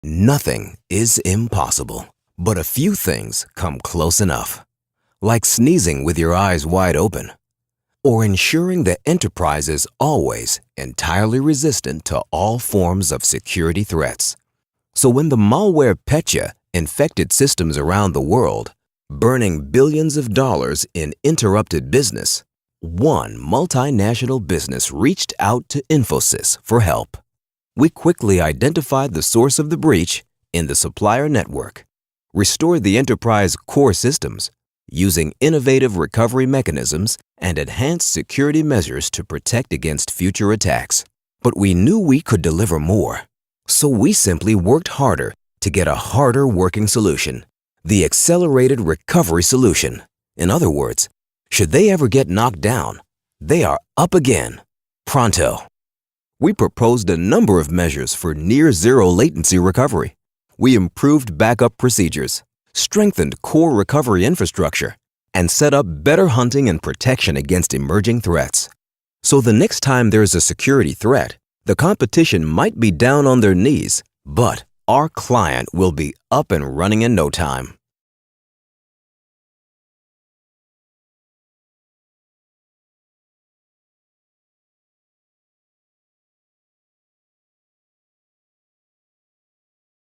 Nothing is impossible, but a few things come close enough. Like sneezing with your eyes wide open, or ensuring the enterprise is always entirely resistant to all forms of security threats. So when the malware Petya infected systems around the world, burning billions of dollars in interrupted business, one multinational business reached out to Infosys for help. We quickly identified the source of the breach in the supplier network, restored the enterprise core systems, using innovative recovery mechanisms and enhanced security measures to protect against future attacks. But we knew we could deliver more, so we simply worked harder to get a harder working solution, the accelerated recovery solution. In other words, should they ever get knocked down, they are up again, pronto. We proposed a number of measures for near zero latency recovery. We improved backup procedures, strengthened core recovery infrastructure, and set up better hunting and protection against emerging threats. So the next time there's a security threat, the competition might be down on their knees, but our client will be up and running in no time.